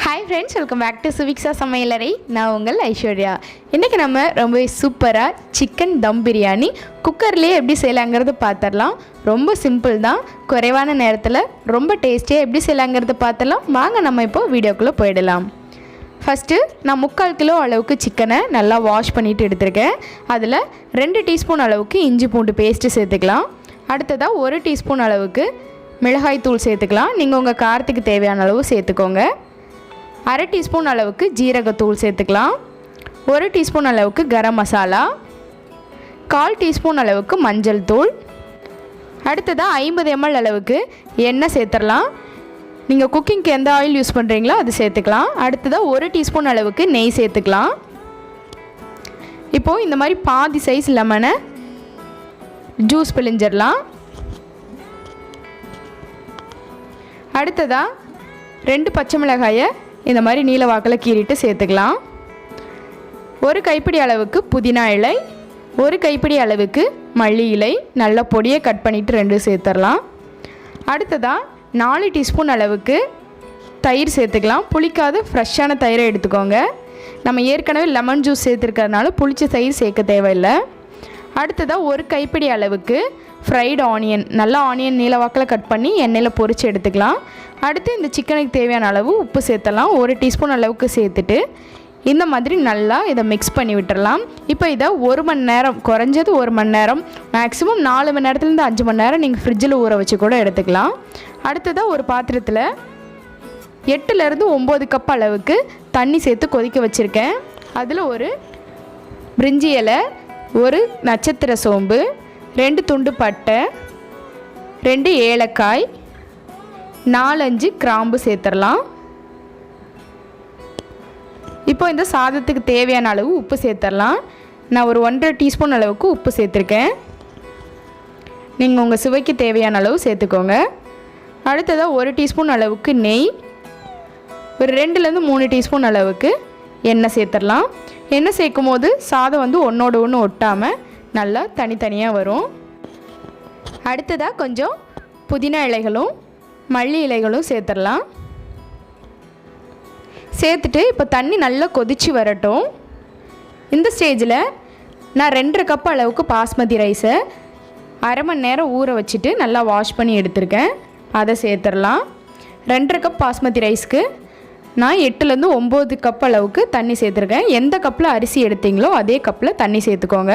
Hi friends, welcome back to Subhiksha Samayalarai. நான் உங்கள் ஐஸ்வர்யா. இன்றைக்கி நம்ம ரொம்ப சூப்பராக சிக்கன் தம் பிரியாணி குக்கர்லேயே எப்படி செய்யலாங்கிறது பார்த்துடலாம். ரொம்ப சிம்பிள் தான், குறைவான நேரத்தில் ரொம்ப டேஸ்டியாக எப்படி செய்யலாங்கிறது பார்த்துடலாம். வாங்க நம்ம இப்போது வீடியோக்குள்ளே போயிடலாம். ஃபஸ்ட்டு நான் 3/4 கிலோ அளவுக்கு சிக்கனை நல்லா வாஷ் பண்ணிவிட்டு எடுத்துருக்கேன். அதில் 2 டீஸ்பூன் அளவுக்கு இஞ்சி பூண்டு பேஸ்ட்டு சேர்த்துக்கலாம். அடுத்ததாக 1 டீஸ்பூன் அளவுக்கு மிளகாய் தூள் சேர்த்துக்கலாம். நீங்கள் உங்கள் காரத்துக்கு தேவையான அளவு சேர்த்துக்கோங்க. 1/2 டீஸ்பூன் அளவுக்கு ஜீரகத்தூள் சேர்த்துக்கலாம். 1 டீஸ்பூன் அளவுக்கு கரம் மசாலா, 1/4 டீஸ்பூன் அளவுக்கு மஞ்சள் தூள். அடுத்ததாக 50 ml அளவுக்கு எண்ணெய் சேர்த்துடலாம். நீங்கள் குக்கிங்க்கு எந்த ஆயில் யூஸ் பண்ணுறீங்களோ அது சேர்த்துக்கலாம். அடுத்ததாக 1 டீஸ்பூன் அளவுக்கு நெய் சேர்த்துக்கலாம். இப்போது இந்த மாதிரி பாதி சைஸ் லெமனை ஜூஸ் பிழிஞ்சிடலாம். அடுத்ததாக 2 பச்சை மிளகாயை இந்த மாதிரி நீல வாக்கில் கீறிட்டு சேர்த்துக்கலாம். 1 கைப்பிடி அளவுக்கு புதினா இலை, 1 கைப்பிடி அளவுக்கு மல்லி இலை நல்லா பொடியை கட் பண்ணிவிட்டு 2 சேர்த்துடலாம். அடுத்ததாக 4 டீஸ்பூன் அளவுக்கு தயிர் சேர்த்துக்கலாம். புளிக்காத ஃப்ரெஷ்ஷான தயிரை எடுத்துக்கோங்க. நம்ம ஏற்கனவே லெமன் ஜூஸ் சேர்த்துருக்கிறதுனால புளிச்ச தயிர் சேர்க்க தேவையில்லை. அடுத்ததாக 1 கைப்பிடி அளவுக்கு ஃப்ரைடு ஆனியன், நல்லா ஆனியன் நீல வாக்கில் கட் பண்ணி எண்ணெயில் பொரித்து எடுத்துக்கலாம். அடுத்து இந்த சிக்கனுக்கு தேவையான அளவு உப்பு சேர்த்தலாம். 1 டீஸ்பூன் அளவுக்கு சேர்த்துட்டு இந்த மாதிரி நல்லா இதை மிக்ஸ் பண்ணி விட்டுடலாம். இப்போ இதை 1 மணி நேரம், குறைஞ்சது 1 மணி நேரம், மேக்ஸிமம் 4 மணி நேரத்துலேருந்து 5 மணி நேரம் நீங்கள் ஃப்ரிட்ஜில் ஊற வச்சு கூட எடுத்துக்கலாம். அடுத்ததாக ஒரு பாத்திரத்தில் 8லேருந்து 9 கப் அளவுக்கு தண்ணி சேர்த்து கொதிக்க வச்சுருக்கேன். அதில் ஒரு பிரிஞ்சி இலை, 1 நட்சத்திர சோம்பு, 2 துண்டு பட்டை, 2 ஏலக்காய், 4-5 கிராம்பு சேர்த்துடலாம். இப்போ இந்த சாதத்துக்கு தேவையான அளவு உப்பு சேர்த்துடலாம். நான் ஒரு 1.5 டீஸ்பூன் அளவுக்கு உப்பு சேர்த்துருக்கேன். நீங்கள் உங்கள் சுவைக்கு தேவையான அளவு சேர்த்துக்கோங்க. அடுத்ததாக 1 டீஸ்பூன் அளவுக்கு நெய், ஒரு 2லேருந்து 3 டீஸ்பூன் அளவுக்கு எண்ணெய் சேர்த்துடலாம். எண்ணெய் சேர்க்கும் போது சாதம் வந்து ஒன்றோடு ஒன்று ஒட்டாமல் நல்லா தனித்தனியாக வரும். அடுத்ததாக கொஞ்சம் புதினா இலைகளும் மல்லி இலைகளும் சேர்த்துடலாம். சேர்த்துட்டு இப்போ தண்ணி நல்லா கொதித்து வரட்டும். இந்த ஸ்டேஜில் நான் 2.5 கப் அளவுக்கு பாஸ்மதி ரைஸை 1/2 மணி நேரம் ஊற வச்சுட்டு நல்லா வாஷ் பண்ணி எடுத்திருக்கேன். அதை சேர்த்துடலாம். 2.5 கப் பாஸ்மதி ரைஸ்க்கு நான் 8லேருந்து 9 கப் அளவுக்கு தண்ணி சேர்த்துருக்கேன். எந்த கப்பில் அரிசி எடுத்தீங்களோ அதே கப்பில் தண்ணி சேர்த்துக்கோங்க.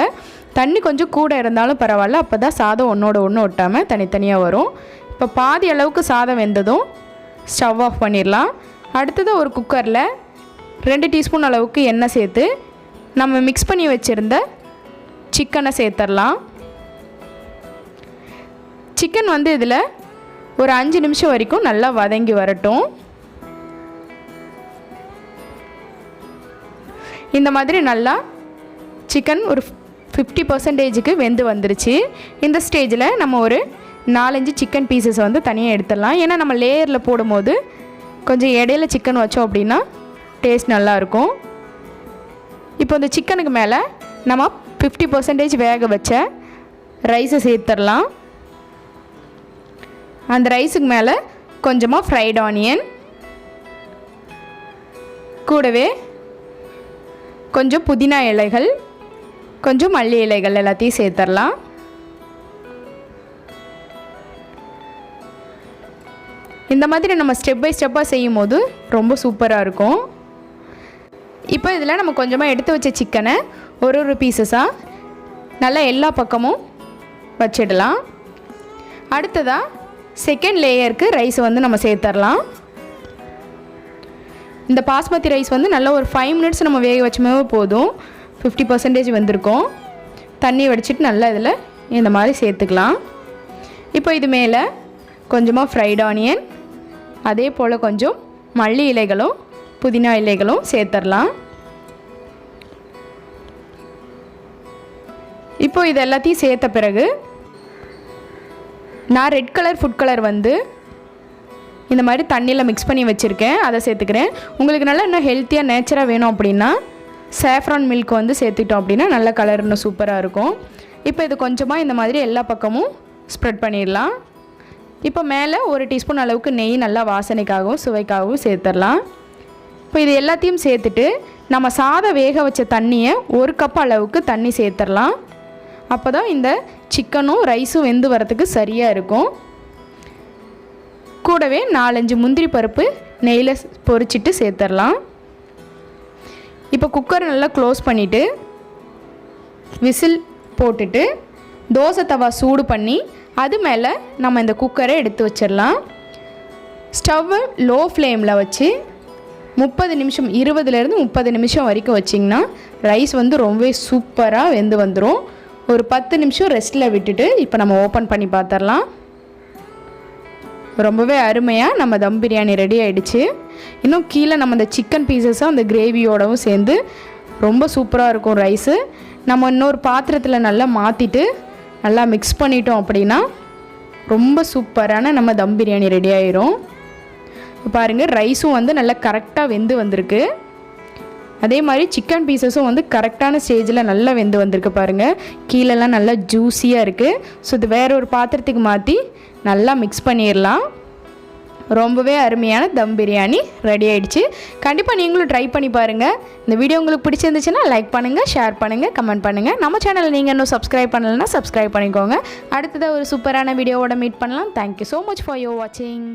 தண்ணி கொஞ்சம் கூட இருந்தாலும் பரவாயில்ல, அப்போ தான் சாதம் ஒன்றோட ஒன்று ஒட்டாமல் தனித்தனியாக வரும். இப்போ பாதி அளவுக்கு சாதம் வெந்ததும் ஸ்டவ் ஆஃப் பண்ணிடலாம். அடுத்தது ஒரு குக்கரில் 2 டீஸ்பூன் அளவுக்கு எண்ணெய் சேர்த்து நம்ம மிக்ஸ் பண்ணி வச்சுருந்த சிக்கனை சேர்த்துடலாம். சிக்கன் வந்து இதில் ஒரு 5 நிமிஷம் வரைக்கும் நல்லா வதங்கி வரட்டும். இந்த மாதிரி நல்லா சிக்கன் ஒரு 50% வெந்து வந்துருச்சு. இந்த ஸ்டேஜில் நம்ம ஒரு 4-5 சிக்கன் பீசஸ் வந்து தனியாக எடுத்துடலாம். ஏன்னா நம்ம லேயரில் போடும்போது கொஞ்சம் இடையில சிக்கன் வச்சோம் அப்படின்னா டேஸ்ட் நல்லாயிருக்கும். இப்போ இந்த சிக்கனுக்கு மேலே நம்ம 50% வேக வச்ச ரைஸை சேர்த்துடலாம். அந்த ரைஸுக்கு மேலே கொஞ்சமாக ஃப்ரைட் ஆனியன், கூடவே கொஞ்சம் புதினா இலைகள், கொஞ்சம் மல்லி இலைகள் எல்லாத்தையும் சேர்த்துடலாம். இந்த மாதிரி நம்ம ஸ்டெப் பை ஸ்டெப்பாக செய்யும் போது ரொம்ப சூப்பராக இருக்கும். இப்போ இதில் நம்ம கொஞ்சமாக எடுத்து வச்ச சிக்கனை ஒரு பீசஸாக நல்லா எல்லா பக்கமும் வச்சிடலாம். அடுத்ததாக செகண்ட் லேயருக்கு ரைஸ் வந்து நம்ம சேர்த்துடலாம். இந்த பாஸ்மதி ரைஸ் வந்து நல்லா ஒரு 5 மினிட்ஸ் நம்ம வேக வச்சுமே போதும். 50% வந்திருக்கும். தண்ணி வடிச்சிட்டு நல்லா இதில் இந்த மாதிரி சேர்த்துக்கலாம். இப்போ இது மேலே கொஞ்சமாக ஃப்ரைட் ஆனியன், அதே போல் கொஞ்சம் மல்லி இலைகளும் புதினா இலைகளும் சேர்த்துடலாம். இப்போ இது எல்லாத்தையும் சேர்த்த பிறகு நான் ரெட் கலர் ஃபுட் கலர் வந்து இந்த மாதிரி தண்ணியில் மிக்ஸ் பண்ணி வச்சுருக்கேன், அதை சேர்த்துக்கிறேன். உங்களுக்கு நல்லா இன்னும் ஹெல்த்தியாக நேச்சராக வேணும் அப்படின்னா சேஃப்ரான் மில்க் வந்து சேர்த்துட்டோம் அப்படின்னா நல்ல கலர் இன்னும் சூப்பராக இருக்கும். இப்போ இது கொஞ்சமாக இந்த மாதிரி எல்லா பக்கமும் ஸ்ப்ரெட் பண்ணிடலாம். இப்போ மேலே 1 டீஸ்பூன் அளவுக்கு நெய் நல்லா வாசனைக்காகவும் சுவைக்காகவும் சேர்த்துடலாம். இப்போ இது எல்லாத்தையும் சேர்த்துட்டு நம்ம சாதம் வேக வச்ச தண்ணியை 1 கப் அளவுக்கு தண்ணி சேர்த்துடலாம். அப்போ தான் இந்த சிக்கனும் ரைஸும் வெந்து வரத்துக்கு சரியாக இருக்கும். கூடவே 4-5 முந்திரி பருப்பு நெய்யில் பொரிச்சிட்டு சேர்த்துடலாம். இப்போ குக்கரை நல்லா க்ளோஸ் பண்ணிவிட்டு விசில் போட்டுட்டு தோசை தவா சூடு பண்ணி அது மேலே நம்ம இந்த குக்கரை எடுத்து வச்சிடலாம். ஸ்டவ்வை லோ ஃப்ளேமில் வச்சு 30 நிமிஷம் 20லேருந்து 30 நிமிஷம் வரைக்கும் வச்சிங்கன்னா ரைஸ் வந்து ரொம்பவே சூப்பராக வெந்து வந்துடும். ஒரு 10 நிமிஷம் ரெஸ்ட்டில் விட்டுட்டு இப்போ நம்ம ஓப்பன் பண்ணி பார்த்துடலாம். ரொம்பவே அருமையாக நம்ம தம் பிரியாணி ரெடி ஆகிடுச்சு. இன்னும் கீழே நம்ம இந்த சிக்கன் பீசஸும் அந்த கிரேவியோடவும் சேர்ந்து ரொம்ப சூப்பராக இருக்கும் ரைஸு. நம்ம இன்னொரு பாத்திரத்தில் நல்லா மாற்றிட்டு நல்லா மிக்ஸ் பண்ணிட்டோம் அப்படின்னா ரொம்ப சூப்பரான நம்ம தம் பிரியாணி ரெடி ஆயிரும். பாருங்கள், ரைஸும் வந்து நல்லா கரெக்டாக வெந்து வந்திருக்கு. அதே மாதிரி சிக்கன் பீசஸும் வந்து கரெக்டான ஸ்டேஜில் நல்லா வெந்து வந்திருக்கு. பாருங்கள், கீழெல்லாம் நல்லா ஜூஸியாக இருக்குது. ஸோ இது வேற ஒரு பாத்திரத்துக்கு மாற்றி நல்லா மிக்ஸ் பண்ணிடலாம். ரொம்பவே அருமையான தம் பிரியாணி ரெடி ஆகிடுச்சு. கண்டிப்பாக நீங்களும் ட்ரை பண்ணி பாருங்கள். இந்த வீடியோ உங்களுக்கு பிடிச்சிருந்துச்சுன்னா லைக் பண்ணுங்கள், ஷேர் பண்ணுங்கள், கமெண்ட் பண்ணுங்கள். நம்ம சேனலை நீங்கள் இன்னும் சப்ஸ்கிரைப் பண்ணலைன்னா சப்ஸ்கிரைப் பண்ணிக்கோங்க. அடுத்ததாக ஒரு சூப்பரான வீடியோவோட மீட் பண்ணலாம். Thank you so much for your வாட்சிங்.